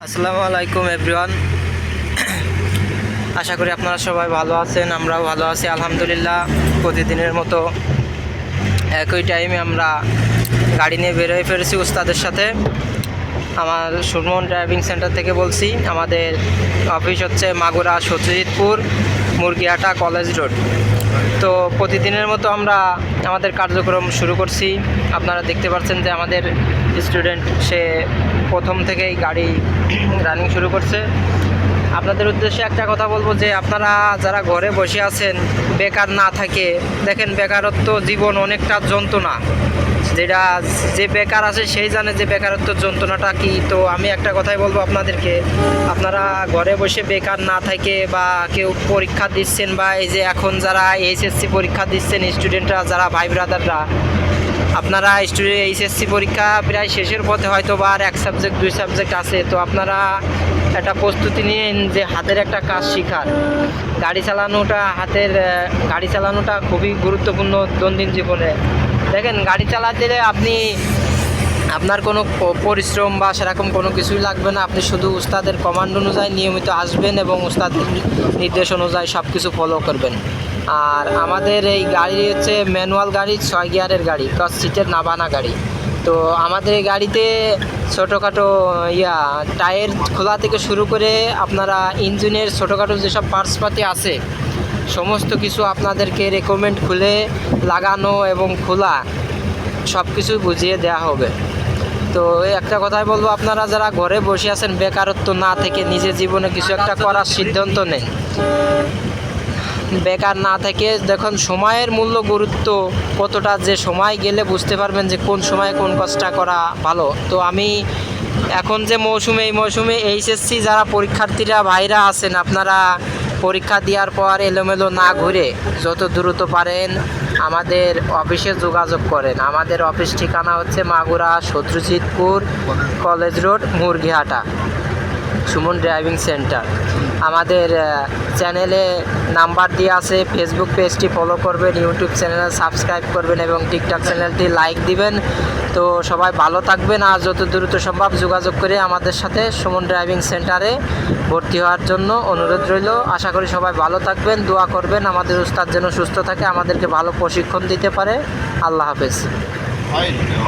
আসসালামু আলাইকুম এভরিওয়ান। আশা করি আপনারা সবাই ভালো আছেন, আমরাও ভালো আছি আলহামদুলিল্লাহ। প্রতিদিনের মতো একই টাইমে আমরা গাড়ি নিয়ে বের হয়ে ফেলেছি উস্তাদের সাথে। আমার সুমন ড্রাইভিং সেন্টার থেকে বলছি। আমাদের অফিস হচ্ছে মাগুরা সত্যজিৎপুর মুরগিহাটা কলেজ রোড। তো প্রতিদিনের মতো আমরা আমাদের কার্যক্রম শুরু করছি। আপনারা দেখতে পাচ্ছেন যে আমাদের স্টুডেন্ট সে প্রথম থেকেই গাড়ি রানিং শুরু করছে। আপনাদের উদ্দেশ্যে একটা কথা বলবো যে আপনারা যারা ঘরে বসে আছেন, বেকার না থাকে, দেখেন বেকারত্ব জীবন অনেকটা যন্ত্রণা। যে বেকার আছে সেই জানে যে বেকারত্ব যন্ত্রণাটা কি। তো আমি একটা কথাই বলবো আপনাদেরকে, আপনারা ঘরে বসে বেকার না থাকে বা কেউ পরীক্ষা দিচ্ছেন বা এই যে এখন যারা এইচএসসি পরীক্ষা দিচ্ছেন স্টুডেন্টরা, যারা ভাই ব্রাদাররা, আপনারা এইচএসসি পরীক্ষা প্রায় শেষের পথে, হয়তো বা আর 1 সাবজেক্ট 2 সাবজেক্ট আছে। তো আপনারা একটা প্রস্তুতি নিন যে হাতের একটা কাজ শেখার। গাড়ি চালানোটা খুবই গুরুত্বপূর্ণ দৈনন্দিন জীবনে। দেখেন গাড়ি চালাতে আপনার কোনো পরিশ্রম বা সেরকম কোনো কিছুই লাগবে না। আপনি শুধু উস্তাদের কমান্ড অনুযায়ী নিয়মিত আসবেন এবং উস্তাদের নির্দেশ অনুযায়ী সব কিছু ফলো করবেন। আর আমাদের এই গাড়ি হচ্ছে ম্যানুয়াল গাড়ি, 6 গিয়ারের গাড়ি, 10 সিটের নাবানা গাড়ি। তো আমাদের এই গাড়িতে ছোটোখাটো টায়ার খোলা থেকে শুরু করে আপনারা ইঞ্জিনের ছোটোখাটো যেসব পার্টসপাতি আছে সমস্ত কিছু আপনাদেরকে রেকমেন্ড খুলে লাগানো এবং খোলা সব কিছু বুঝিয়ে দেওয়া হবে। তো একটা কথাই বলবো, আপনারা যারা ঘরে বসে আছেন বেকারত্ব না থেকে নিজের জীবনে কিছু একটা করার সিদ্ধান্ত নেন। বেকার না থেকে দেখুন সময়ের মূল্য গুরুত্ব কতটা, যে সময় গেলে বুঝতে পারবেন যে কোন সময়ে কোন কাজটা করা ভালো। তো আমি এখন যে এই মৌসুমে এইচএসসি যারা পরীক্ষার্থীরা ভাইরা আছেন, আপনারা পরীক্ষা দেওয়ার পর এলোমেলো না ঘুরে যত দ্রুত পারেন আমাদের অফিসে যোগাযোগ করেন। আমাদের অফিস ঠিকানা হচ্ছে Magura Satyajitpur college road Murgihata Suman driving centre. আমাদের চ্যানেলে নাম্বার দিয়ে আছে, ফেসবুক পেজটি ফলো করবেন, ইউটিউব চ্যানেল সাবস্ক্রাইব করবেন এবং টিকটক চ্যানেলটি লাইক দিবেন। তো সবাই ভালো থাকবেন আর যত দ্রুত সম্ভব যোগাযোগ করে আমাদের সাথে সুমন ড্রাইভিং সেন্টারে ভর্তি হওয়ার জন্য অনুরোধ রইল। আশা করি সবাই ভালো থাকবেন, দোয়া করবেন আমাদের উস্তাদ যেন সুস্থ থাকে, আমাদেরকে ভালো প্রশিক্ষণ দিতে পারে। আল্লাহ হাফেজ।